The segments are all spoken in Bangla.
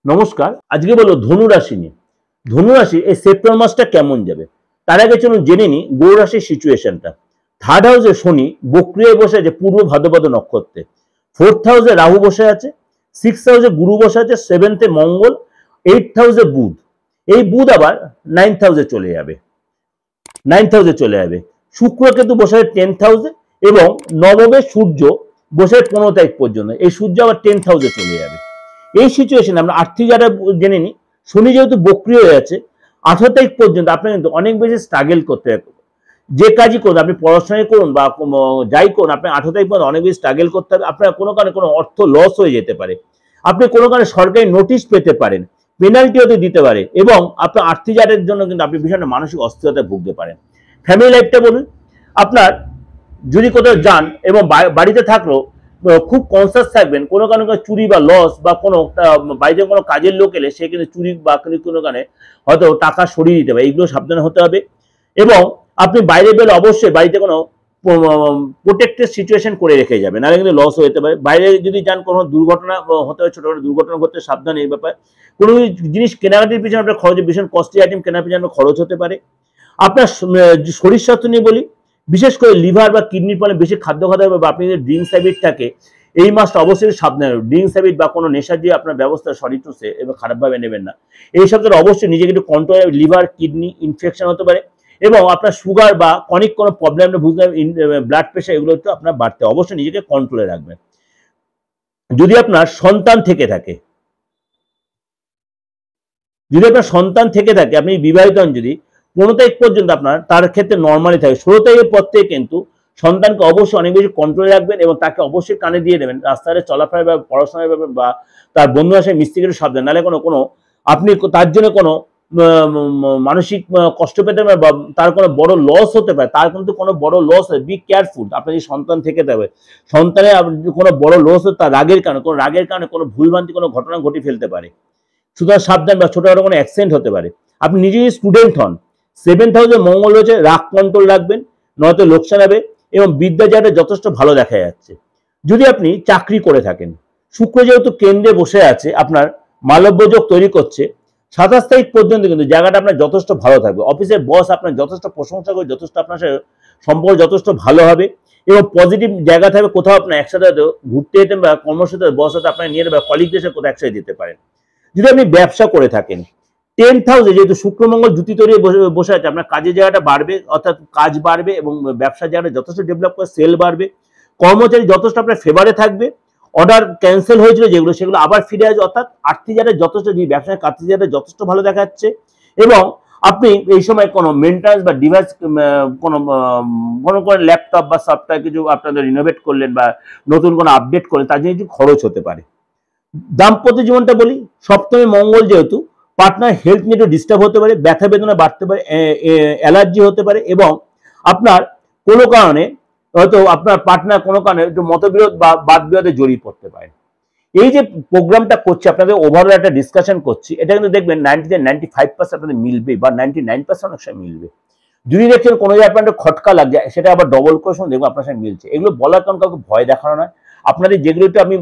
নমস্কার, আজকে বলবো ধনু রাশি নিয়ে। ধনু রাশি এই সেপ্টেম্বর মাসটা কেমন যাবে তার আগে চলুন জেনে নিই গৌর রাশির সিচুয়েশনটা। থার্ড হাউসে শনি বক্রিয়ায় বসে আছে পূর্ব ভাদ্রপদ নক্ষত্রে। ফোর্থ হাউসে রাহু বসে আছে, সিক্স হাউসে গুরু বসে আছে, সেভেন্থে মঙ্গল, এইট হাউসে বুধ। এই বুধ আবার নাইন্থ হাউসে চলে যাবে। শুক্র কেতু বসে আছে টেন্থ হাউসে এবং নবমে সূর্য বসে 15 তারিখ পর্যন্ত। এই সূর্য আবার টেন্থ হাউসে চলে যাবে। এই সিচুয়েশনে আমরা আর্থিক জায়গাটা জেনে নিই। শনি যেহেতু বক্রি হয়ে আছে 18 তারিখ পর্যন্ত আপনার কিন্তু অনেক বেশি স্ট্রাগল করতে হবে। যে কাজই করুন, আপনি পড়াশোনায় করুন বা যাই করুন, আপনার 18 তারিখ পর্যন্ত অনেক বেশি স্ট্রাগল করতে হবে। আপনার কোনো কারণে কোনো অর্থ লস হয়ে যেতে পারে, আপনি কোনো কারণে সরকারি নোটিশ পেতে পারেন, পেনাল্টি হতে দিতে পারে এবং আপনার আর্থিক জায়গার জন্য কিন্তু আপনি ভীষণ মানসিক অস্থিরতায় ভুগতে পারেন। ফ্যামিলি লাইফটা বলুন, আপনার যদি কোথাও যান এবং বাড়িতে থাকলেও খুব কনসাস থাকবেন, কোনো কারণে চুরি বা লস বা কোনো বাড়িতে কোনো কাজের লোক এলে সে কিন্তু চুরি বা কোনো কারণে হয়তো টাকা সরিয়ে দিতে পারে, এইগুলো সাবধানে হতে হবে। এবং আপনি বাইরে বেরোলে অবশ্যই বাড়িতে কোনো প্রোটেক্টেড সিচুয়েশন করে রেখে যাবে, নাহলে কিন্তু লস হতে পারে। বাইরে যদি যান কোনো দুর্ঘটনা হতে পারে, ছোটখাটো দুর্ঘটনা ঘটতে সাবধান এই ব্যাপারে। কোনো জিনিস কেনাকাটির পিছনে আপনার খরচ, ভীষণ কস্টলি আইটেম কেনার পিছনে খরচ হতে পারে। আপনার শরীর স্বাস্থ্য নিয়ে বলি, বিশেষ করে লিভার বা কিডনির ফলে বেশি খাদ্য খাওয়া হবে বা আপনি যদি ড্রিঙ্কস হ্যাবিট থাকে এই মাসটা অবশ্যই সাবধান। ড্রিঙ্কস হ্যাবিট বা কোনো নেশা দিয়ে আপনার ব্যবস্থা শরীর টুসে এবং খারাপভাবে নেবেন না। এই সপ্তাহে অবশ্যই নিজেকে একটু কন্ট্রোল, লিভার কিডনি ইনফেকশন হতে পারে এবং আপনার সুগার বা অনেক কোনো প্রবলেম বুঝতে ব্লাড প্রেশার এগুলো একটু আপনার বাড়তে, অবশ্যই নিজেকে কন্ট্রোলে রাখবেন। যদি আপনার সন্তান থেকে থাকে আপনি বিবাহিত হন, যদি 15 তারিখ পর্যন্ত আপনার তার ক্ষেত্রে নর্মালি থাকে, 16 তারিখের পর থেকে কিন্তু সন্তানকে অবশ্যই অনেক বেশি কন্ট্রোলে রাখবেন এবং তাকে অবশ্যই কানে দিয়ে দেবেন। রাস্তায় চলাফেরা বা পড়াশোনার ব্যাপারে বা তার বন্ধু আসে মিস্ত্রিকে সাবধান, নাহলে কোনো আপনি তার জন্য কোনো মানসিক কষ্ট পেতে পারে বা তার কোনো বড় লস হতে পারে। তার কিন্তু কোনো বড় লস হয়, বি কেয়ারফুল। আপনার যদি সন্তান থেকে দেবে, সন্তানের কোনো বড় লস হতে তার রাগের কারণে কোনো ভুলভ্রান্তি কোনো ঘটনা ঘটিয়ে ফেলতে পারে, সুতরাং সাবধান। বা ছোটখাটো কোনো অ্যাক্সিডেন্ট হতে পারে। আপনি নিজে যদি স্টুডেন্ট হন, 7th হাউসে মঙ্গল রয়েছে, রাগ কন্ট্রোল রাখবেন, নয়তো লোকসান হবে এবং বিদ্যা জায়গাটা যথেষ্ট ভালো দেখা যাচ্ছে। যদি আপনি চাকরি করে থাকেন, শুক্র যেহেতু কেন্দ্রে বসে আছে আপনার মালব্য যোগ তৈরি করছে, 27 তারিখ পর্যন্ত কিন্তু জায়গাটা আপনার যথেষ্ট ভালো থাকবে। অফিসের বস আপনার যথেষ্ট প্রশংসা করে, যথেষ্ট আপনার সাথে সম্পর্ক যথেষ্ট ভালো হবে এবং পজিটিভ জায়গা থাকবে। কোথাও আপনার একসাথে ঘুরতে যেতেন বা কর্মসূত্রে বস সাথে আপনার নিয়ে বা কলিগদের সাথে কোথাও একসাথে যেতে পারেন। যদি আপনি ব্যবসা করে থাকেন, 10th হাউসে যেহেতু শুক্র মঙ্গল জুতি তৈরি বসে আছে, আপনার কাজের জায়গাটা বাড়বে, অর্থাৎ কাজ বাড়বে এবং ব্যবসার জায়গাটা যথেষ্ট ডেভেলপ করে, সেল বাড়বে, কর্মচারী যথেষ্ট আপনার ফেভারে থাকবে, অর্ডার ক্যান্সেল হয়েছিল যেগুলো সেগুলো আবার ফিরে আসবে, অর্থাৎ আর্থিক জায়গাটা যথেষ্ট, ব্যবসায় আর্থিক জায়গাটা যথেষ্ট ভালো দেখাচ্ছে। এবং আপনি এই সময় কোনো মেনটেন্যান্স বা ডিভাইস কোনো ল্যাপটপ বা সফটওয়্যার কিছু আপনাদের রিনোভেট করলেন বা নতুন কোনো আপডেট করলেন, তার জন্য কিছু খরচ হতে পারে। দাম্পত্য জীবনটা বলি, সপ্তমে মঙ্গল যেহেতু, পার্টনার হেলথ নিয়ে একটু ডিস্টার্ব হতে পারে, ব্যথা বেদনা বাড়তে পারে, অ্যালার্জি হতে পারে এবং আপনার কোনো কারণে হয়তো আপনার পার্টনার কোনো কারণে একটু মতবিরোধ বা বাদ বিবাদে জড়িয়ে পড়তে পারে। এই যে প্রোগ্রামটা করছি, আপনাদের ওভারঅল একটা ডিসকাশন করছি, এটা কিন্তু দেখবেন 90-95% আপনাদের মিলবে বা 99% অনেক সময় মিলবে। যদি দেখছেন কোনো জায়গায় আপনার খটকা লাগছে, সেটা আবার ডবল কোয়েশন দেখবো আপনার সাথে মিলছে। এগুলো বলার কারণ কাউকে ভয় দেখানো নয়। আপনাদের যেগুলো একটু আমি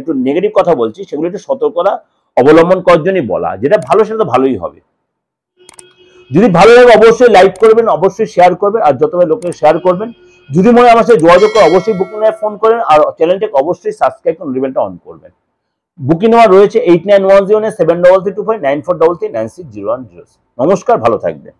একটু নেগেটিভ কথা বলছি, সেগুলো একটু সতর্কতা অবলম্বন করার জন্যই বলা। যেটা ভালো সেটা তো ভালোই হবে। যদি ভালো লাগে অবশ্যই লাইক করবেন, অবশ্যই শেয়ার করবেন, আর যতবার লোকে শেয়ার করবেন। যদি মনে হয় আমার সাথে যোগাযোগ করে অবশ্যই বুকিং নাম্বারে ফোন করেন, আর চ্যানেলটাকে অবশ্যই সাবস্ক্রাইব করে বেলটা অন করবেন। বুকিং নাম্বার রয়েছে 8910 73325 9433 9601। নমস্কার, ভালো থাকবেন।